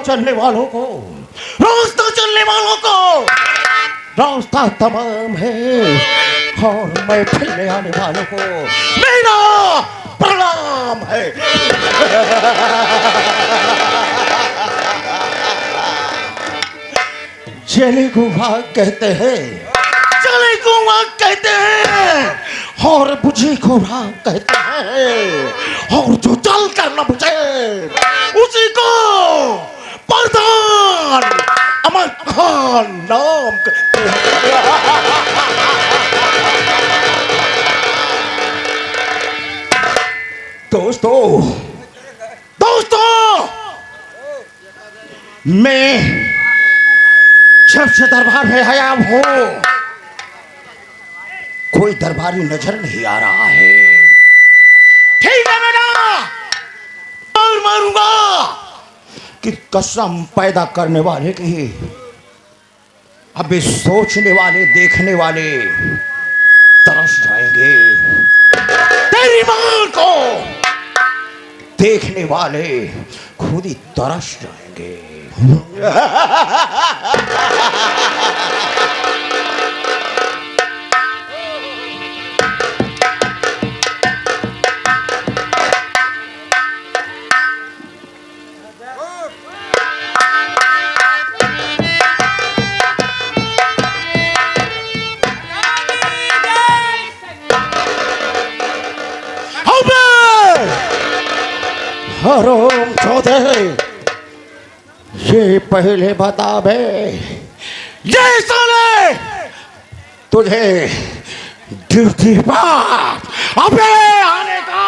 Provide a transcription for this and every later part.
चलने वालों को, रास्ता चलने वालों को रास्ता तमाम है, और मैं फिरने आने वालों को मेरा प्रणाम है। जले को भाग कहते हैं, जले को भाग कहते हैं, और बुझे को भाग कहते हैं, और जो जल कर न बुझे उसी को प्रधान अमर खान नाम कहते हैं। दोस्तों दोस्तों, मैं जब से दरबार में आया हूं, कोई दरबारी नजर नहीं आ रहा है। ठीक है बेटा, और मारूंगा कि कसम पैदा करने वाले की अभी सोचने वाले देखने वाले तरस जाएंगे, तेरी मां को देखने वाले खुद ही तरस जाएंगे। हराम चौधे, ये पहले बता बे, ये साले तुझे ड्यूटी पर अबे आने का।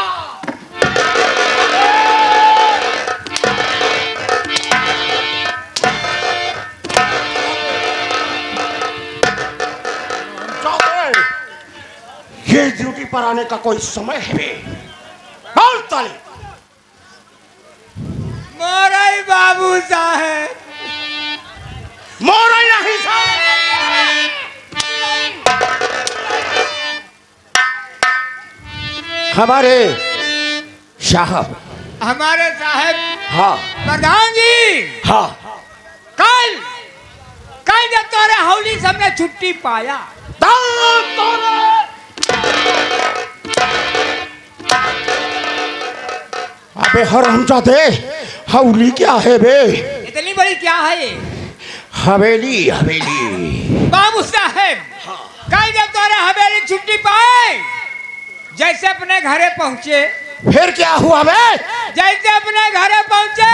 ये ड्यूटी पर आने का कोई समय है बे? और ताली मोराई बाबू साहब, मोराई नहीं साहब, हमारे साहब, हमारे साहब। हाँ प्रधान जी, हाँ, कल कल जब तोरे हौली सबने छुट्टी पाया, अबे हरामजादे, हौली क्या है बे? इतनी बड़ी क्या है ये? हवेली हवेली। बाबू साहब, कल जब तोरे हवेली छुट्टी पाए, जैसे अपने घरे पहुंचे, फिर क्या हुआ बे? जैसे अपने घरे पहुंचे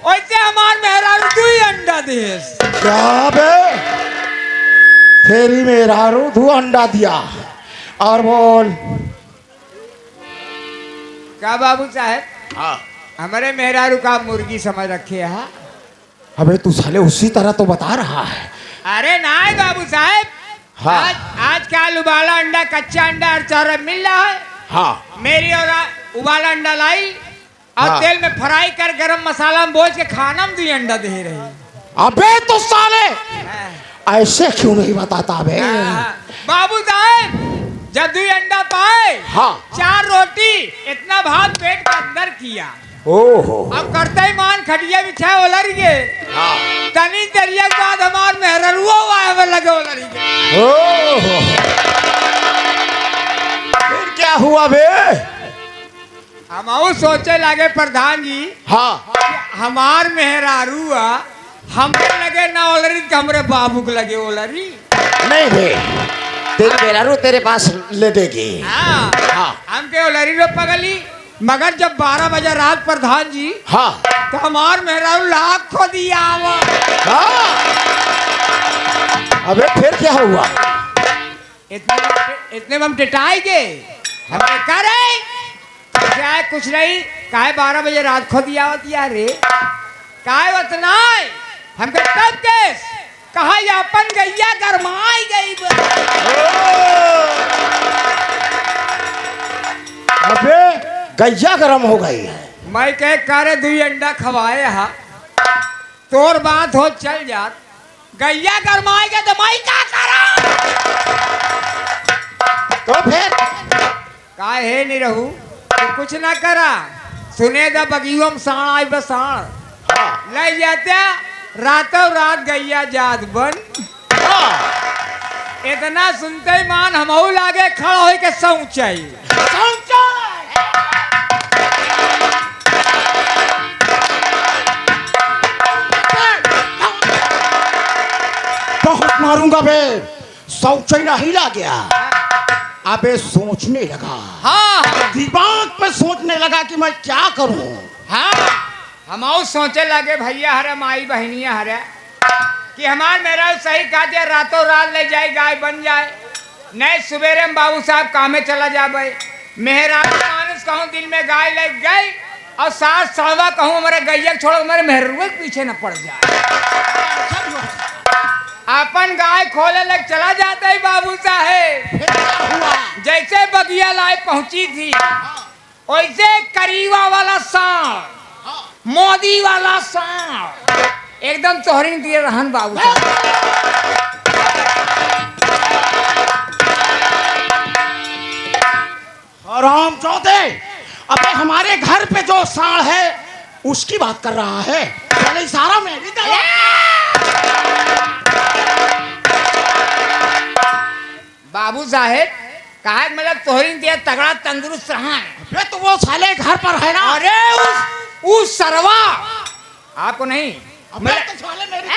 वैसे हमार मेहरारू तू ही अंडा देस। क्या बे? तेरी मेहरारू तू अंडा दिया? और बोल। क्या बाबू साहब? हाँ, हमारे मेहरारू का मुर्गी समझ रखे है। अबे तू साले उसी तरह तो बता रहा है। अरे नहीं बाबू साहब, हाँ। आज कल उबाला अंडा, कच्चा अंडा और चारा मिल रहा है। हाँ, मेरी और उबाला अंडा लाई और हाँ। तेल में फ्राई कर गरम मसाला में बोझ के खाना में 2 अंडा दे रही। अबे तो साले ऐसे क्यों नहीं बताता बे? बाबू साहब, जब 2 अंडा पाए, हाँ। 4 रोटी, इतना भात पेट के अंदर किया। ओहो। अब करते ही मान खटिया बिछा ओलर गए। हाँ। तनी देरिया के बाद हमार मेहररुआ आवे लगे ओलर गए। ओहो। फिर क्या हुआ बे? हम सोचे लगे प्रधान जी, हाँ, हमार मेहरारुआ हमके लगे ना ओलरी, हमरे बाबू के लगे ओलरी। नहीं बे, तेरी मेहरारू तेरे पास ले देगी। हाँ, हमके ओलरी रो पगली। मगर जब 12 बजे रात प्रधान जी, हाँ, तो हमार मेहरारू लाख खो दिया। हाँ। अबे फिर क्या हुआ? इतने में हम टिटाई गए। हमने करे क्या कुछ नहीं, काहे 12 बजे रात खो दिया रे, काहे उतना हमके तब केस कहा ये अपन गैया गरमाई गई। अबे गैया गरम हो गई है। मैं कह करे 2 अंडा खवाए हा, तोर बात हो चल जात, गैया गरमाई गए तो मैं क्या करा? तो फिर काहे नहीं रहू, तो कुछ ना करा। सुने दा बगियो में साण आई बसाण। ले जाते रातों रात गैया जात बन। इतना सुनते ही मान हमहू लागे खड़ा हो के सौंचाई। बहुत मारूंगा बे। शौचैना हिला गया। अबे सोचने लगा। हाँ दिमाग पे सोचने लगा कि मैं क्या करूं। हाँ हमहू सोचे लगे भैया हरे माई बहनिया हरे कि हमार मेरा सही कहा दिया रातों रात ले जाए गाय बन जाए। नहीं सवेरे में बाबू साहब कामे चला जाबे। मेहराब मानस कहूँ दिन में गाय लग गई और सास सड़वा कहूँ हमारे गैया छोड़ो मेरे मेहरुए के पीछे न पड़ जाए। अपन गाय खोले लग चला जाता है बाबू साहेब। जैसे बगिया लाए पहुंची थी वैसे करीवा वाला सांड मोदी वाला सांड एकदम तोहरी दिए रहन बाबू साहब। हराम चौथे। अबे हमारे घर पे जो सांड है उसकी बात कर रहा है। पहले इशारा मेरी तरफ। बाबू साहेब कहा मतलब तोहरी दिया तगड़ा तंदुरुस्त रहा। अबे तो वो साले घर पर है ना। अरे उस सरवा आपको नहीं अबे तो साले मेरी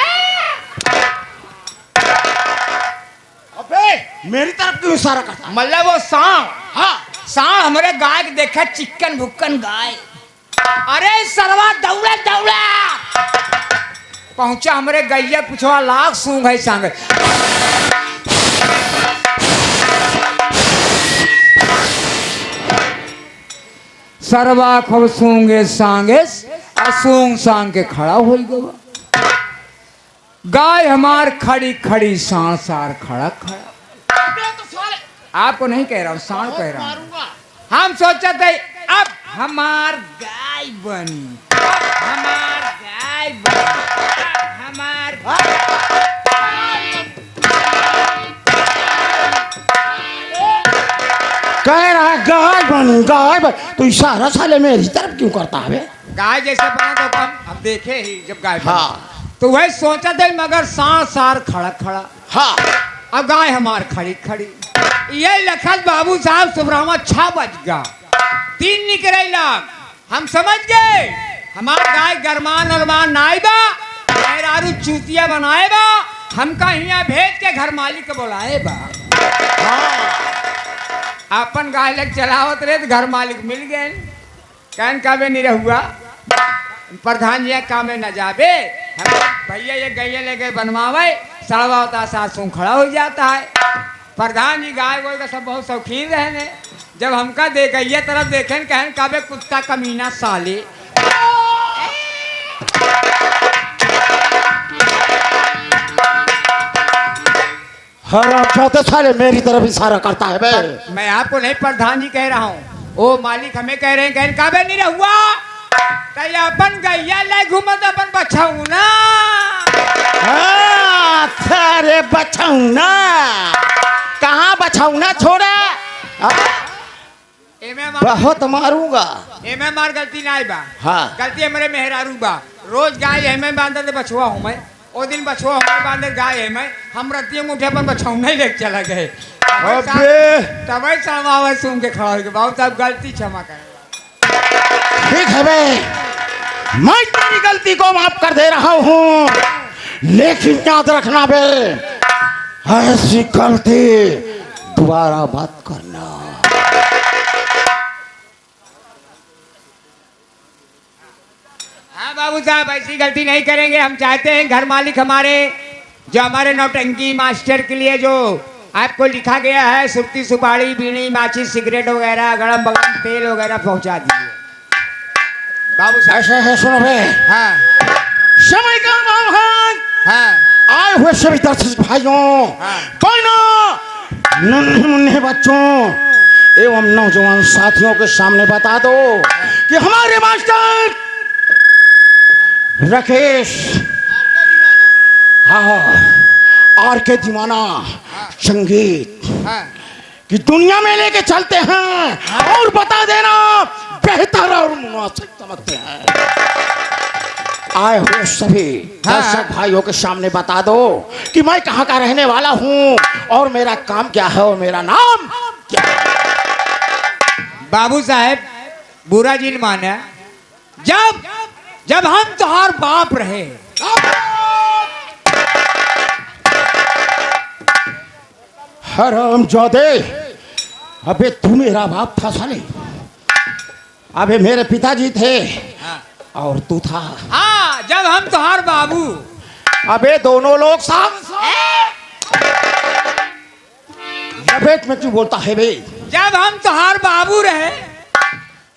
अबे मेरी तरफ क्यों इशारा करता है? मतलब वो सांड। हाँ सांड हमारे गाय के देखा चिकन भुक्कन गाय। अरे सरवा दौड़ा दौड़ा पहुंचा हमारे गैया पिछवा लाख सूंघ है सांग। सरवा खूब सूंगे सांगे सूंग सांग के खड़ा हो गया। गाय हमार खड़ी खड़ी सांड सार खड़ा खड़ा। अबे तो साले आपको नहीं कह रहा हूँ सांड कह रहा हूँ। मारूंगा। हम सोचा थे अब हमार गाय बनी हमार गाय बनी हमार कह रहा है गाय बन। तो इशारा साले मेरी तरफ क्यों करता है बे? गाय जैसे बना तो हम देखे ही जब गाय बनी। हाँ तो वही सोचा थे मगर सांड सार खड़ा खड़ा। हाँ अब गाय हमार खड़ी खड़ी। ये लखन बाबू साहब सुब्रह्मा 6 बज गया 3 निकले लाग। हम समझ गए हमार गाय गरमान अरमान नाइबा मेहरारू चूतिया बनाएबा हमका यहाँ भेज के घर मालिक के बुलाएबा। अपन गाय लग चलावत रहे तो घर मालिक मिल गए। कहन काबे नहीं रहुआ प्रधान जी काम में न जाबे हम भैया ये गैया लेके बनवावे सड़वा होता सासू खड़ा हो जाता है। प्रधान जी गाय गोय का सब बहुत शौकीन रहने। जब हमका दे गैया तरफ देखे कहन काबे कुत्ता कमीना साले। हराम चौथे साले मेरी तरफ इशारा करता है बे। मैं आपको नहीं प्रधान जी कह रहा हूँ ओ मालिक हमें कह रहे हैं कहन काबे नहीं रहुआ तय अपन गैया ले घूमत अपन बचाऊ ना। अरे बचाऊ ना कहाँ बचाऊ ना छोड़ा। बहुत मारूंगा। एमे मार गलती ना बा। हाँ गलती हमारे मेहरारू बा। रोज गाय है मैं बांधे थे बछुआ हूँ मैं ओ दिन बछुआ हूँ बांधे गाय है मैं हम रतियों में उठे अपन बछाऊ नहीं लेके चला गए। तभी समावे सुन के खड़ा हो गए। बाबू साहब गलती क्षमा करें। ठीक है बे मैं तेरी गलती को माफ कर दे रहा हूँ लेकिन याद रखना बे ऐसी गलती दोबारा मत करना। हाँ बाबू साहब ऐसी गलती नहीं करेंगे। हम चाहते हैं घर मालिक हमारे जो हमारे नौटंकी मास्टर के लिए जो आपको लिखा गया है सुर्ती सुपारी बीड़ी माचिस सिगरेट वगैरह गरम बगम तेल वगैरह पहुंचा दीजिए। बाबू साहब ऐसे है सुनो बे। हाँ समय का महान हाँ आए हुए सभी दर्शक भाइयों हाँ। कोई ना नन्हे मुन्ने बच्चों एवं नौजवान साथियों के सामने बता दो कि हमारे मास्टर राकेश हाँ आर के दीवाना संगीत हाँ कि दुनिया में लेके चलते हैं और बता देना बेहतर और मुनासिब समझते हैं। आए हुए सभी दर्शक भाइयों के सामने बता दो कि मैं कहाँ का रहने वाला हूँ और मेरा काम क्या है और मेरा नाम क्या है। बाबू साहेब बुरा जिन माने जब जब हम तुहार बाप रहे हरामजादे, अबे तू मेरा बाप था साले। अबे मेरे पिताजी थे और तू था। हाँ, जब हम तुहार बाबू। अबे दोनों लोग साथ लपेट में क्यों बोलता है बे? जब हम तुहार बाबू रहे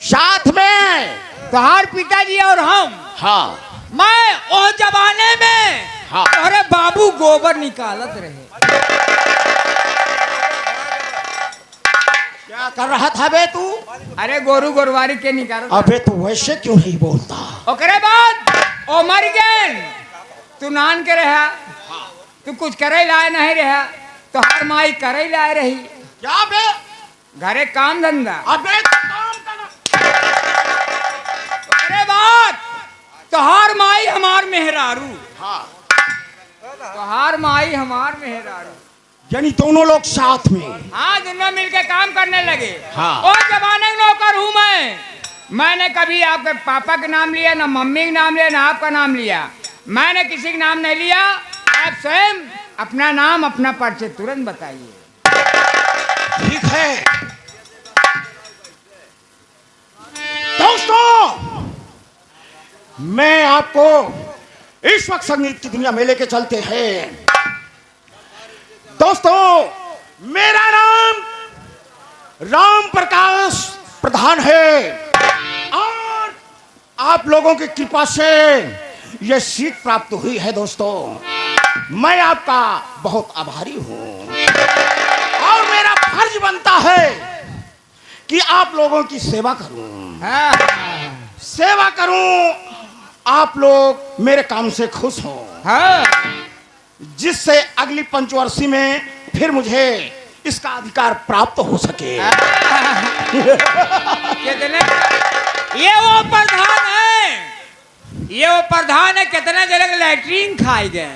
साथ में तुहार पिताजी और हम। हाँ मैं वो जमाने में हाँ। अरे बाबू गोबर निकालत रहे। क्या कर रहा था बे तू? अरे गोरू गोरवारी के निकालत। अबे तू वैसे क्यों नहीं बोलता? ओकरे बाद ओ मर गए, तू नान के रहा, तू कुछ करे लाए नहीं रहा, तो हर माई करे लाए रही। क्या बे? घरे काम धंधा। अबे तो काम कर। ओकरे बाद तोहार माई हमार मेहरारू। हाँ। तोहार माई हमार मेहरारू, यानी दोनों लोग साथ में। हाँ, दोनों मिलके काम करने लगे। हाँ। और जमाने का नौकर हूँ मैंने कभी आपके पापा का नाम लिया, ना मम्मी का नाम लिया, ना आपका नाम लिया। मैंने किसी का नाम नहीं लिया। आप स्वयं अपना नाम अपना परिचय तुरंत बताइए। ठीक है दोस्तों, मैं आपको इस वक्त संगीत की दुनिया में लेके चलते हैं। दोस्तों, मेरा नाम राम प्रकाश प्रधान है और आप लोगों की कृपा से यह सीट प्राप्त हुई है। दोस्तों, मैं आपका बहुत आभारी हूं और मेरा फर्ज बनता है कि आप लोगों की सेवा करूं। सेवा करूं, आप लोग मेरे काम से खुश हो, जिससे अगली पंचवर्षी में फिर मुझे इसका अधिकार प्राप्त हो सके। कितने ये वो प्रधान है, ये वो प्रधान है। कितने जगह लैट्रीन खाए गए।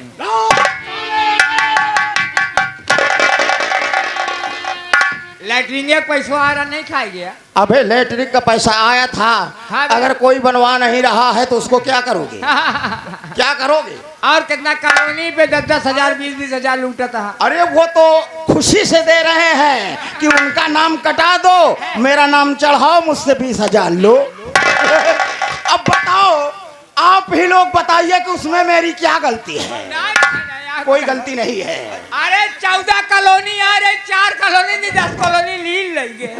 लैट्रीन एक पैसा आ रहा नहीं खाई गया। अबे लैट्रिन का पैसा आया था। हाँ, अगर कोई बनवा नहीं रहा है तो उसको क्या करोगे? क्या करोगे? और कितना कॉलोनी पे 10-10 हजार 20-20 हजार लूटा था। अरे वो तो खुशी से दे रहे हैं कि उनका नाम कटा दो, मेरा नाम चढ़ाओ, मुझसे 20,000 लो। अब बताओ, आप ही लोग बताइए कि उसमें मेरी क्या गलती है? कोई गलती नहीं है। अरे 14 कॉलोनी आ रहे, 4 कॉलोनी नहीं 10 कॉलोनी लील लग गए।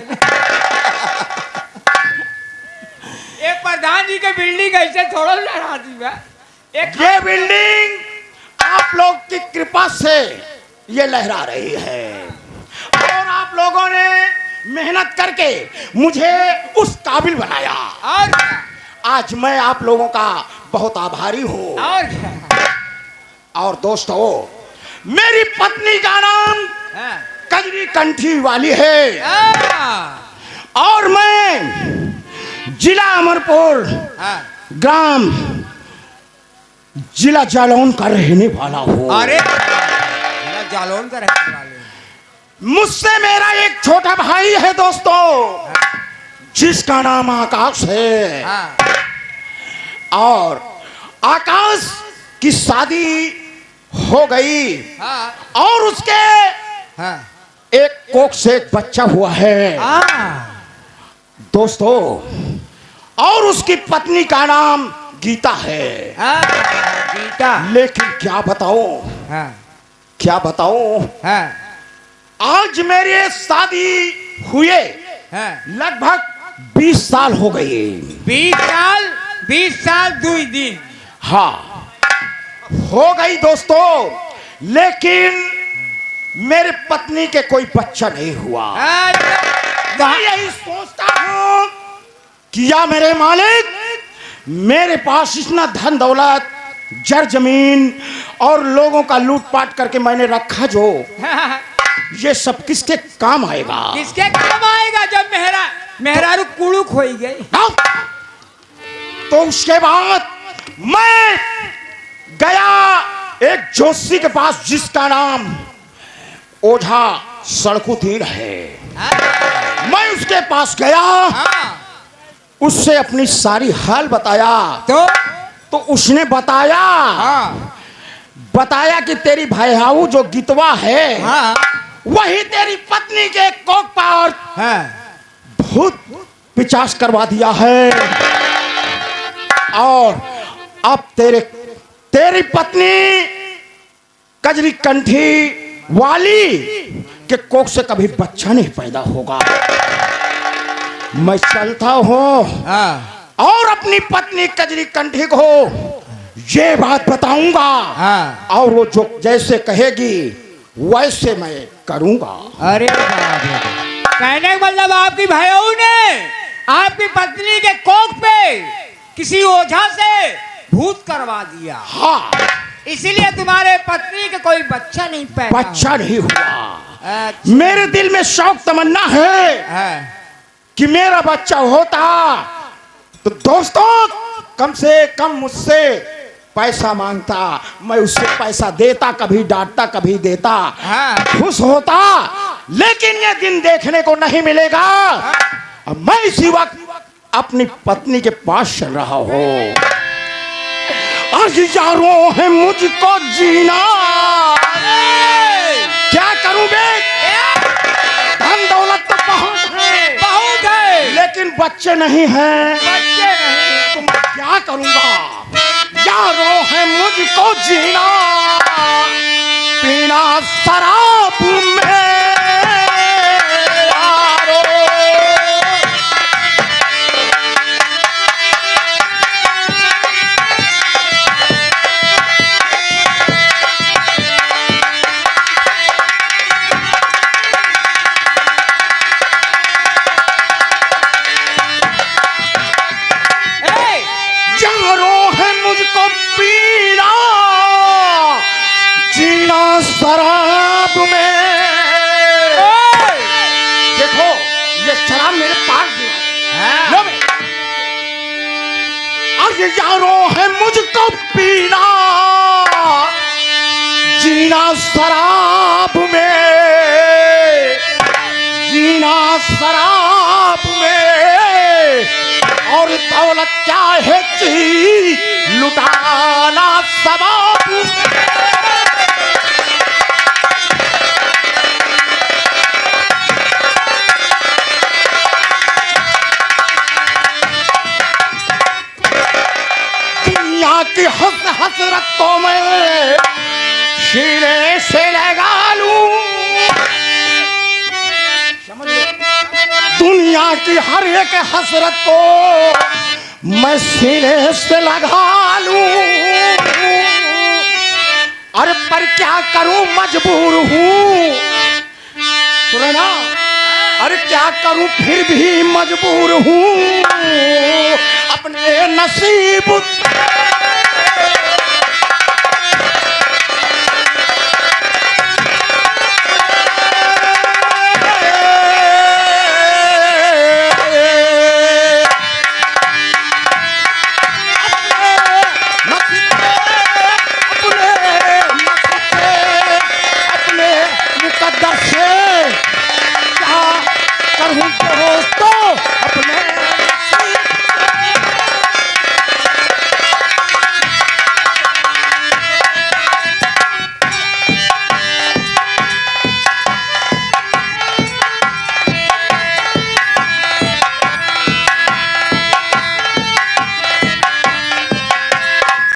एक प्रधान जी के बिल्डिंग ऐसे थोड़ा लड़ा दी बा। ये बिल्डिंग आप लोग की कृपा से ये लहरा रही है और आप लोगों ने मेहनत करके मुझे उस काबिल बनाया। और क्या? आज मैं आप लोगों का बहुत आभारी हूँ। और क्या? और दोस्तों, मेरी पत्नी का नाम कजरी कंठी वाली है और मैं जिला अमरपुर ग्राम जिला जालौन का रहने वाला हूँ। अरे जालौन का रहने वाले। मुझसे मेरा एक छोटा भाई है दोस्तों, जिसका नाम आकाश है। और आकाश की शादी हो गई और उसके एक कोख से एक बच्चा हुआ है दोस्तों, और उसकी पत्नी का नाम गीता है। गीता। लेकिन क्या बताऊं, क्या बताऊं, आज मेरी शादी हुए लगभग 20 साल हो गए। 20 साल 2 दिन। हाँ, हो गई दोस्तों, लेकिन मेरे पत्नी के कोई बच्चा नहीं हुआ। मैं यही सोचता हूँ कि या मेरे मालिक, मेरे पास इतना धन दौलत, जर जमीन और लोगों का लूटपाट करके मैंने रखा, जो ये सब किसके काम आएगा? किसके काम आएगा जब मेहरारू कुड़ुक हो गई? तो उसके बाद मैं गया एक जोशी के पास जिसका नाम ओझा सड़कुतीर है। मैं उसके पास गया, हाँ, उससे अपनी सारी हाल बताया। तो उसने बताया, हाँ, बताया कि तेरी भाईहाऊ जो गितवा है, हाँ, वही तेरी पत्नी के कोख पर हाँ, भूत पिचास करवा दिया है और अब तेरी पत्नी कजरी कंठी वाली के कोख से कभी बच्चा नहीं पैदा होगा। मैं चलता हूँ हाँ, और अपनी पत्नी कजरी कंठी को ये बात बताऊंगा, हाँ। और वो जो जैसे कहेगी वैसे मैं करूंगा। अरे बाप रे। कहने का मतलब आपकी भाइयों ने आपकी पत्नी के कोख पे किसी ओझा से भूत करवा दिया, हाँ, इसीलिए तुम्हारे पत्नी के कोई बच्चा नहीं पैदा बच्चा नहीं हुआ। अच्छा। मेरे दिल में शौक तमन्ना है हाँ, कि मेरा बच्चा होता तो दोस्तों कम से कम मुझसे पैसा मांगता, मैं उससे पैसा देता, कभी डांटता कभी देता, हाँ, खुश होता। लेकिन ये दिन देखने को नहीं मिलेगा। अब मैं इसी वक्त अपनी पत्नी के पास चल रहा हूँ। आज यारों है मुझको जीना, क्या करूं बे? धन दौलत तो बहुत है, बहुत है, लेकिन बच्चे नहीं हैं। बच्चे नहीं। तो मैं क्या करूंगा? यारों है मुझको जीना, पीना शराब में यारो। यारों है मुझको पीना, जीना शराब में। देखो ये शराब मेरे पास भी है। लो बे। और ये यारों है मुझको पीना, जीना शराब में, जीना शराब में। और दौलत चाहे ची लुटाना सबाब में। दुनिया की हसरतों में सीने से लगा लूं, दुनिया की हर एक हसरत को मैं सीने से लगा लूं। अरे पर क्या करूं, मजबूर हूं। सुनो ना, अरे क्या करूं फिर भी मजबूर हूं। अपने नसीब